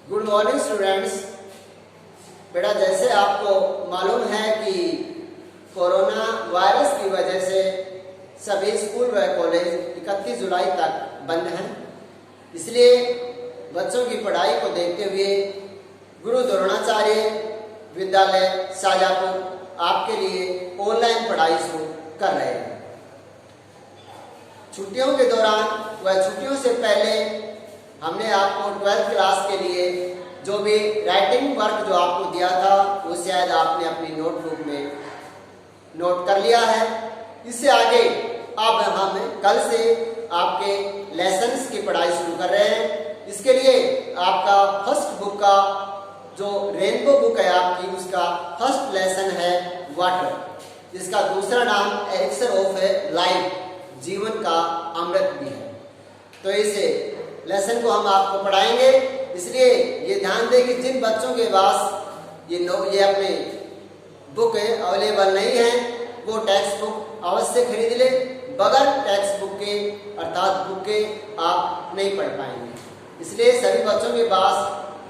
Good morning students. बेटा, जैसे आपको मालूम है कि कोरोना वायरस की वजह से सभी स्कूल व कॉलेज 31 जुलाई तक बंद हैं, इसलिए बच्चों की पढ़ाई को देखते हुए गुरु द्रोणाचार्य विद्यालय शाजापुर आपके लिए ऑनलाइन पढ़ाई शुरू कर रहे हैं। छुट्टियों के दौरान व छुट्टियों से पहले हमने आपको 12th क्लास के लिए जो भी राइटिंग वर्क जो आपको दिया था वो शायद आपने अपनी नोटबुक में नोट कर लिया है। इससे आगे अब हम कल से आपके लेसन्स की पढ़ाई शुरू कर रहे हैं। इसके लिए आपका फर्स्ट बुक का जो रेनबो बुक है आपकी, उसका फर्स्ट लेसन है वाटर, जिसका दूसरा नाम एलिक्सर ऑफ लाइफ, जीवन का अमृत भी है। तो इस लेसन को हम आपको पढ़ाएंगे, इसलिए ये ध्यान दें कि जिन बच्चों के पास ये अपने बुक अवेलेबल नहीं है वो टेक्स्ट बुक अवश्य खरीद ले। बगैर टेक्स्ट बुक के अर्थात बुक के आप नहीं पढ़ पाएंगे, इसलिए सभी बच्चों के पास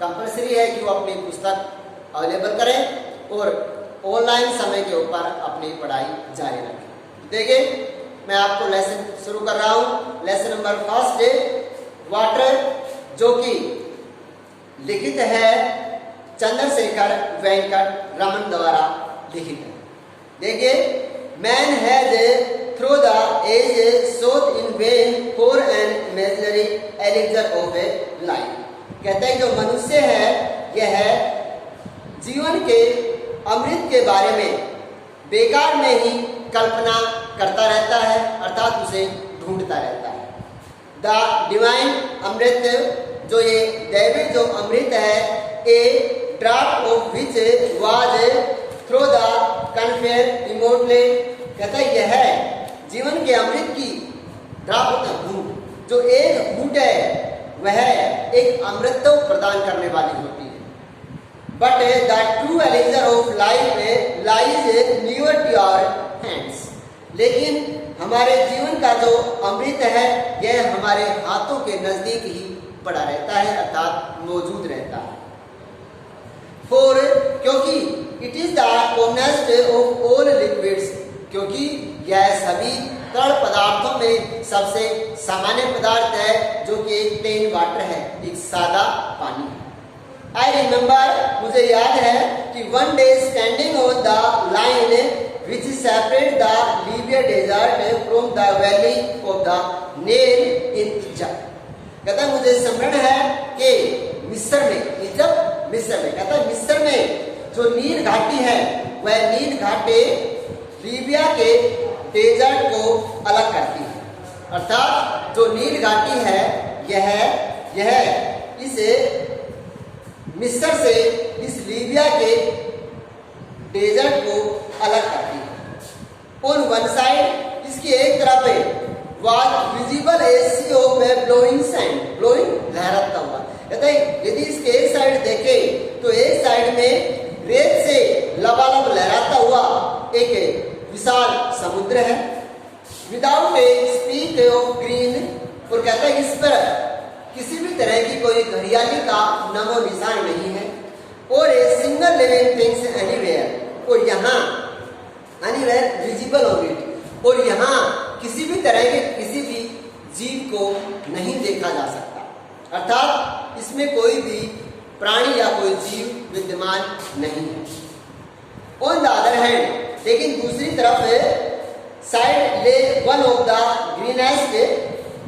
कंपलसरी है कि वो अपनी पुस्तक अवेलेबल करें और ऑनलाइन समय के ऊपर अपनी पढ़ाई जारी रखें। देखिए, मैं आपको लेसन शुरू कर रहा हूँ। लेसन नंबर फर्स्ट है वाटर, जो कि लिखित है चंद्रशेखर वेंकट रमन द्वारा लिखित है। देखिए, man has through the age sought in vain for an imaginary elixir of a life. कहते हैं जो मनुष्य है यह जीवन के अमृत के बारे में बेकार में ही कल्पना करता रहता है, अर्थात उसे ढूंढता रहता है। द डिवाइन अमृत, जो ये दैवी जो अमृत है, a drop of which was through the confer remotely. कहता है यह है जीवन के अमृत की ड्रॉप होता है घूंट, जो एक घूंट है वह एक अमृत प्रदान करने वाली होती है। But the true elixir of life lies near to your hands. लेकिन हमारे जीवन का जो अमृत है यह हमारे हाथों के नजदीक ही पड़ा रहता है, अर्थात मौजूद रहता है। फॉर, क्योंकि it is the commonest of all liquids, क्योंकि यह सभी तरल पदार्थों में सबसे सामान्य पदार्थ है, जो कि एक प्लेन वाटर है, एक सादा पानी है। आई रिमेम्बर, मुझे याद है कि one day standing on the line which separate the Libya desert from the valley of the Nile in Egypt। कहता है मुझे स्मरण है कि मिस्र में, इजिप्ट मिस्र में, कहता है मिस्र में जो नील घाटी है वह नील घाटी लीबिया के डेजर्ट को अलग करती है। अर्थात जो नील घाटी है यह इस मिस्र से इस लीबिया के डेजर्ट को अलग करती है। ऑन वन साइड, इसकी एक तरफ है was visible a sea of blowing sand, blowing लहराता हुआ। कहते हैं यदि इसके एक साइड देखें तो एक साइड में रेत से लबालब लहराता हुआ एक विशाल समुद्र है। Without A speak of green, और कहता है इस पर किसी भी तरह की कोई हरियाली का नमो निशान नहीं है। और a single living things anywhere, और यहाँ एनीवेयर विजिबल ऑन इट, और यहाँ किसी भी तरह के किसी भी जीव को नहीं देखा जा सकता, अर्थात इसमें कोई भी प्राणी या कोई जीव विद्यमान नहीं है। ऑन द अदर हैंड, लेकिन दूसरी तरफ साइड ले वन ऑफ द ग्रीनेस्ट,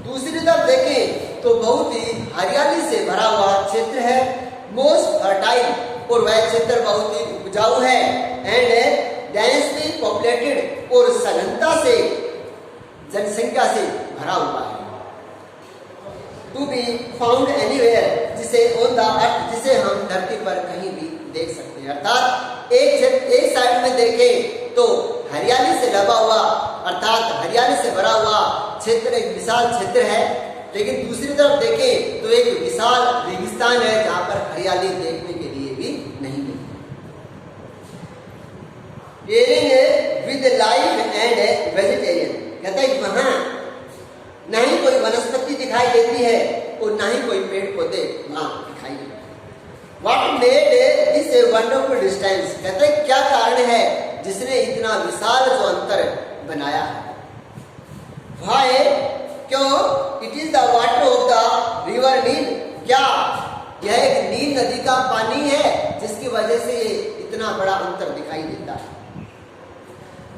दूसरी तरफ देखें तो बहुत ही हरियाली से भरा हुआ क्षेत्र है। मोस्ट फर्टाइल, और वह क्षेत्र बहुत ही उपजाऊ है। एंड डेंसली पॉपुलेटेड, और सघनता से जनसंख्या से भरा हुआ है। टू बी फाउंड एनीवेयर, जिसे ऑन द अर्थ, जिसे हम धरती पर कहीं भी देख सकते हैं। अर्थात एक साइड में देखें तो हरियाली से लगा हुआ, अर्थात हरियाली से भरा हुआ क्षेत्र, एक विशाल क्षेत्र है, लेकिन दूसरी तरफ देखें तो एक विशाल रेगिस्तान है जहां पर हरियाली देखने के लिए भी नहीं मिलती। विद लाइफ एंड वेजिटेरियन, कहता है वहां न ही कोई वनस्पति दिखाई देती है और न ही कोई पेड़ पौधे वहां दिखाई देते हैं। What made this a wonderful distance, कहते हैं क्या कारण है जिसने इतना विशाल जो अंतर बनाया है। व्हाई, क्यों, it is the water of the river Nile, क्या यह एक नील नदी का पानी है जिसकी वजह से ये इतना बड़ा अंतर दिखाई देता है।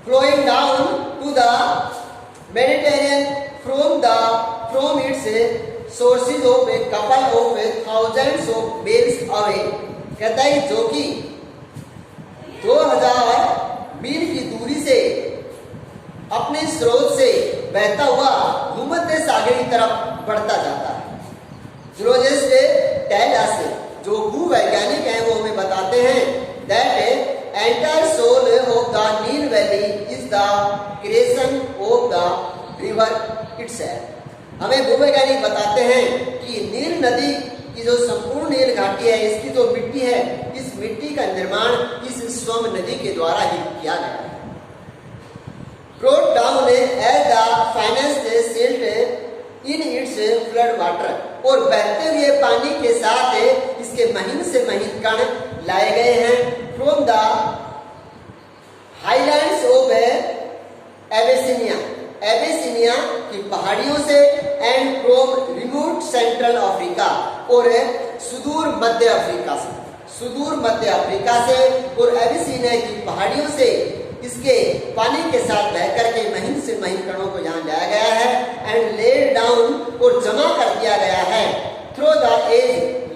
Flowing down to the Mediterranean from its sources of a couple of thousands of miles away, कहता है जो कि 2000 मील की दूरी से अपने स्रोत से बहता हुआ भूमध्य सागर की तरफ बढ़ता जाता है। जूलॉजिस्ट टेल अस, जो भूवैज्ञानिक हैं वो हमें बताते हैं that entire soil of the Nile valley is the creation of the river itself. हमें भूवैज्ञानिक बताते हैं कि नील नदी की जो संपूर्ण नील घाटी है, इसकी जो मिट्टी है, इस मिट्टी का निर्माण इस स्वयं नदी के द्वारा ही किया गया है। brought down as the finest silt in its flood water, और बहते हुए पानी के साथ इसके महीन से महीन कण लाए गए हैं फ्रॉम द हाईलैंड्स ऑफ एबेसिनिया की पहाड़ियों से and from remote central Africa, और सुदूर मध्य अफ्रीका से और एबेसिनिया की पहाड़ियों से इसके पानी के साथ बह करके महीन से महीन कणों को यहाँ लाया गया है एंड लेड डाउन, और जमा कर दिया गया है थ्रू द एज,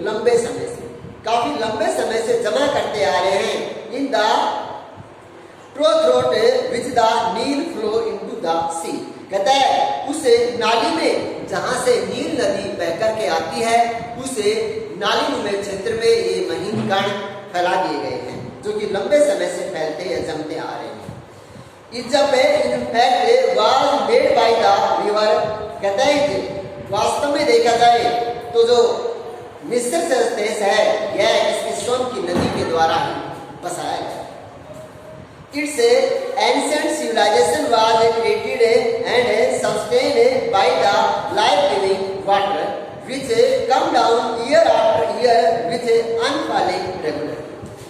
लंबे समय से, काफी लंबे समय से जमा करते आ रहे हैं in the throat which the Nile flow into the sea, कहता है उस नाली में जहां से नील नदी बह करके आती है, उस नाली में क्षेत्र में ये महीन कण फैला दिए गए हैं जो कि लंबे समय से फैलते या जमते आ रहे हैं। Egypt in fact was made by the river, कहता है वास्तव में देखा जाए तो जो मिस्र देश है यह इसकी स्वयं की नदी के द्वारा ही बसाया गया। Its ancient civilisation was created and sustained by the life giving water which come down year after year with unfailing regular,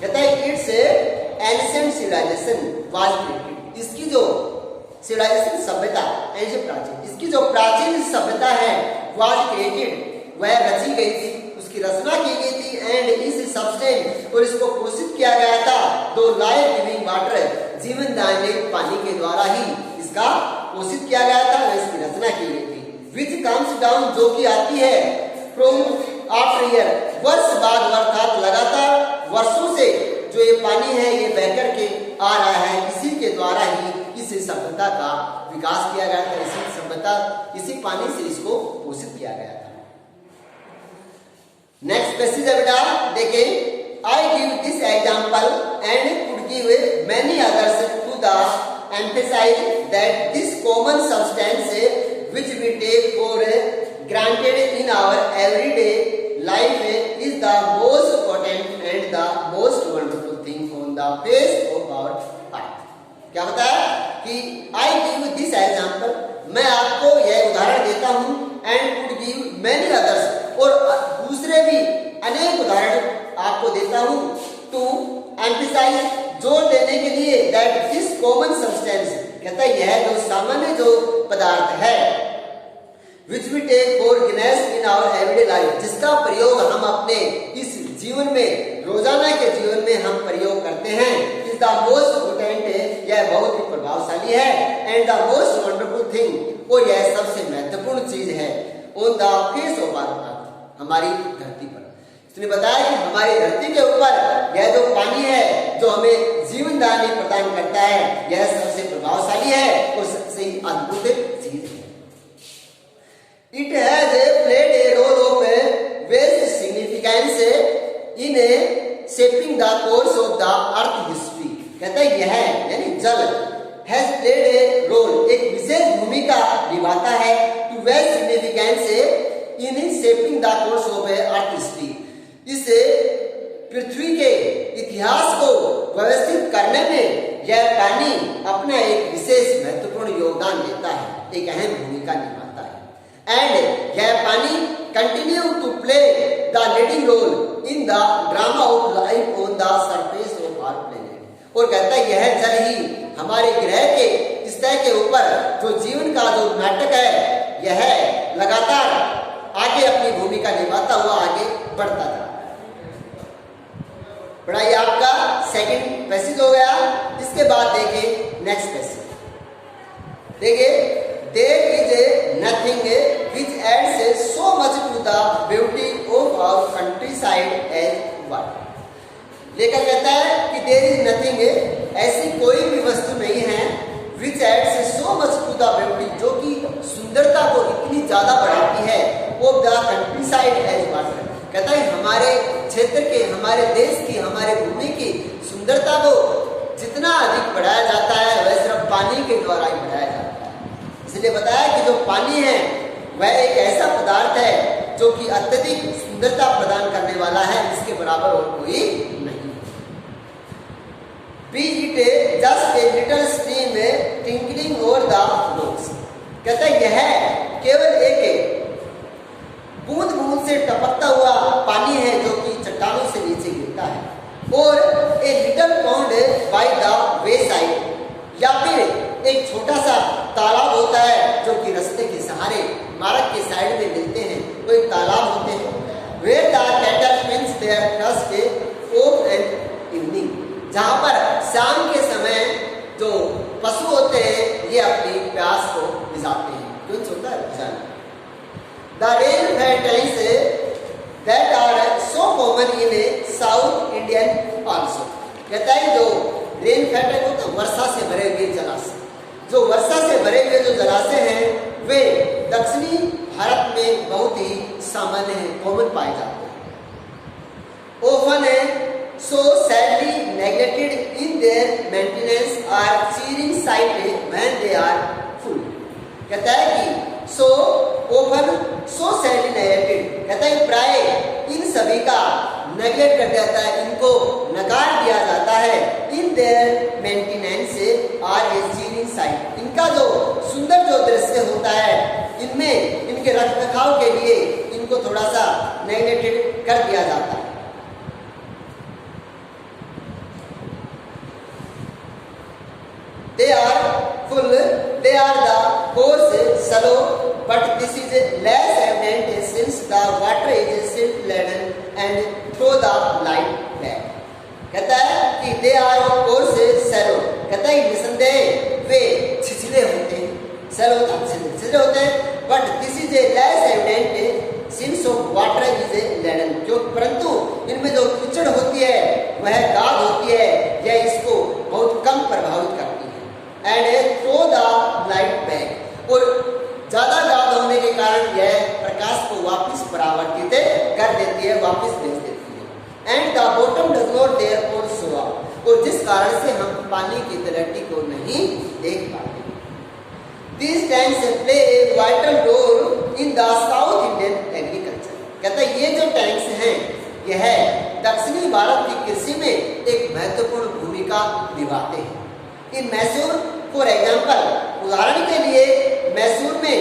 कहता है its ancient civilisation was created, इसकी जो सिविलाइजेशन सभ्यता एंशिएंट प्राचीन, इसकी जो प्राचीन सभ्यता है वाज क्रिएटेड, वह रची गई थी, उसकी रचना की गई थी एंड इस सब्सटेंस, और इसको पोषित किया गया था दो लाइफ गिविंग वाटर, जीवन दायने पानी के द्वारा ही इसका पोषित किया गया था, वह इसकी रचना की गई थी। विच कम्स डाउन, जो कि आती है फ्रॉम आफ्टर ईयर, वर्ष बाद अर्थात लगातार वर्षों से जो ये पानी है ये बह करके आ रहा है, इसी के द्वारा ही इस सभ्यता का विकास किया गया था, इसी सभ्यता इसी पानी से इसको पोषित किया गया था। नेक्स्ट पैसेज है बेटा, देखें, I give this example and could give many others to the emphasise that this common substance which we take for granted in our everyday life is the most potent and the most wonderful thing on the face of our earth। क्या बताया कि I give this example, मैं आपको यह उदाहरण देता हूँ and could give many others, और दूसरे भी अनेक उदाहरण आपको देता हूँ to emphasize, जोर देने के लिए that this common substance, कहता है यह जो सामान्य जो पदार्थ है which we take for granted in our everyday life, जिसका प्रयोग हम अपने इस जीवन में, रोजाना के जीवन में हम प्रयोग करते हैं, is the most potent, यह बहुत ही प्रभावशाली है and the most wonderful thing, और यह सबसे महत्वपूर्ण चीज है on the face of our earth, हमारी धरती पर। इसने बताया कि हमारी धरती के ऊपर यह जो पानी है जो हमें जीवन दान प्रदान करता है, यह सबसे प्रभावशाली है और सबसे अद्भुत चीज है। It has played a role of vast significance in shaping the course of the earth history, कहता है यह यानी जल has played a role, एक विशेष भूमिका निभाता है to vast significance in shaping the course of earth history, इस पृथ्वी के इतिहास को व्यवस्थित करने में यह पानी अपना एक विशेष महत्वपूर्ण योगदान देता है, एक अहम भूमिका निभाता है। एंड यह पानी continue to play the leading role in the drama of life on the surface of our planet. और कहता है यह जल ही हमारे ग्रह के सतह के ऊपर जो जीवन का जो नाटक है यह लगातार आगे अपनी भूमिका निभाता हुआ आगे बढ़ता था। पढ़ाई आपका सेकंड पैसेज हो गया। इसके बाद देखिए नेक्स्ट पैसेज। देखिए there is nothing which adds so much to the beauty of our countryside as water. लेकर कहता है कि देयर इज नथिंग, ऐसी कोई भी वस्तु नहीं है, which adds so much to the beauty, जो कि सुंदरता को इतनी ज्यादा बढ़ाती है, of the countryside as water. कहता है हमारे क्षेत्र के, हमारे देश की, हमारे भूमि की सुंदरता को जितना अधिक बढ़ाया जाता है वह सिर्फ पानी के द्वारा ही बढ़ाया जाता है। इसलिए बताया कि जो पानी है वह एक ऐसा पदार्थ है जो कि अत्यधिक सुंदरता प्रदान करने वाला है, इसके बराबर और कोई नहीं। B it just a little stream tinkling over the rocks. कहता है यह केवल एक बूंद बूंद से टपकता हुआ पानी है जो कि चट्टानों से नीचे गिरता है, और a little pond by the way side, या फिर एक छोटा सा तालाब होता है जो कि रास्ते के सहारे मार्ग के साइड में मिलते हैं, वो एक तालाब होते हैं। Where the cattle drinks their thirst of an evening, जहाँ पर शाम के समय जो पशु होते हैं ये अपनी प्यास को बुझाते हैं। कुछ होता है बुझाना। The rain patterns that are so common in South Indian also। कहता है जो रेन पैटर्न होता है वर्षा से भरे हुए जलाशय, जो वर्षा से भरे हुए जो जलाशय हैं वे दक्षिणी भारत में बहुत ही सामान्य है, कॉमन पाए जाते हैं। Often so sadly neglected in their maintenance are cheering sight when they are full। कहता है कि so open so sadly neglected, कहता है प्राय इन सभी का नेगलेक्ट कर जाता है, इनको नकार दिया जाता है। In their maintenance are a seeing sight, इनका जो सुंदर जो दृश्य होता है इनमें इनके रखरखाव के लिए इनको थोड़ा सा नेगलेक्टेड कर दिया जाता है। They are full, they are the course shallow, but this is less evident since the water is silt laden and throw the light back। कहता है कि they are of course shallow, कहता है निसंदेह वे छिछले होते हैं, shallow छिछले होते हैं, but this is less evident since of water is laden, जो परंतु इनमें जो कीचड़ होती है वह गाद होती है, यह इसको बहुत कम प्रभावित करती है। And throw the light back, और ज्यादा गाद होने के कारण यह प्रकाश को वापस परावर्तित कर देती है, वापस भेज देती है। And the bottom does not therefore show up, और जिस कारण से हम पानी की तलहटी को नहीं देख पाते। These tanks play a vital role in the South Indian agriculture। कहता है ये जो टैंक्स हैं यह दक्षिणी भारत की कृषि में एक महत्वपूर्ण भूमिका निभाते हैं। इन मैसूर फॉर एग्जाम्पल, उदाहरण के लिए मैसूर में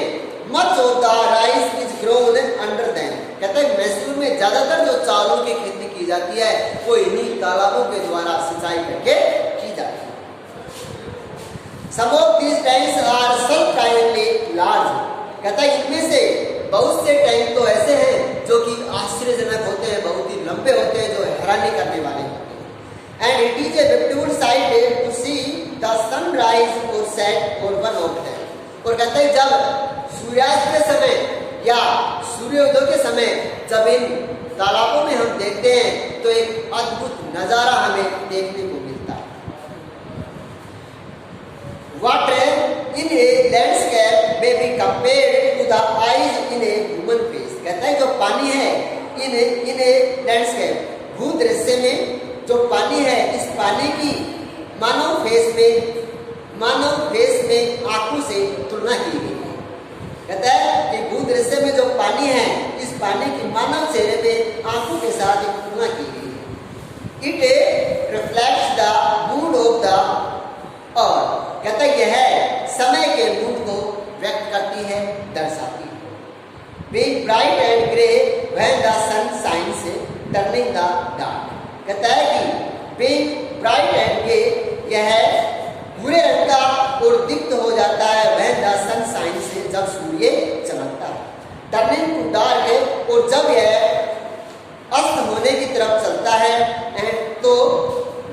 much of the rice is grown under them. कहता है मैसूर में ज्यादातर जो चावलों की खेती की जाती है वो इन्हीं तालाबों के द्वारा सिंचाई करके की जाती है। Some of these tanks are surprisingly large। कहता है इनमें से बहुत से टैंक तो ऐसे हैं जो कि आश्चर्यजनक होते हैं, बहुत ही लंबे होते हैं, जो हैरानी करने वाले होते हैं। And it is a beautiful sight to see the sunrise or set or one of them. और कहते हैं जब सूर्यास्त के समय या सूर्योदय के समय जब इन तालाबों में हम देखते हैं तो एक अद्भुत नजारा हमें देखने को मिलता है। Water in a landscape may be compared to the eyes in a human face. कहता है जो पानी है इन ए लैंडस्केप, भूदृश्य में जो पानी है इस पानी की मानव फेस में आंखों से तुलना की गई है। कहता है कि भूदृश्य में जो पानी है इस पानी की मानव चेहरे में आंखों के साथ एक तुलना की गई है। It reflects the mood off the और कहता है यह समय के मूड को व्यक्त करती है, दर्शाती है। Being bright and grey when the sun shines being bright and gay, यह भूरे रंग का और दीप्त हो जाता है व्हेन द सन शाइन से, जब सूर्य चमकता है। टर्निंग टू डार्क है, और जब यह अस्त होने की तरफ चलता है एंड तो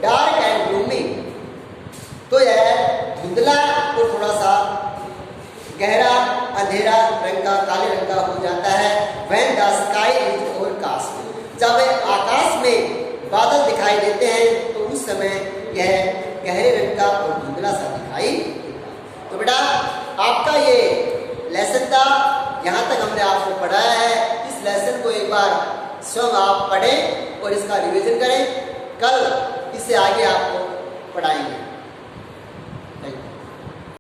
डार्क एंड ग्लूमी, तो यह धुंधला और थोड़ा सा गहरा अंधेरा रंग का, काले रंग का हो जाता है। When the sky is overcast, जब आकाश में बादल दिखाई देते हैं तो उस समय यह गहरे रंग का और धुंधला सा दिखाई देता है। तो बेटा आपका ये लेसन था, यहाँ तक हमने आपको पढ़ाया है। इस लेसन को एक बार स्वयं आप पढ़ें और इसका रिवीजन करें। कल इससे आगे आपको पढ़ाएंगे।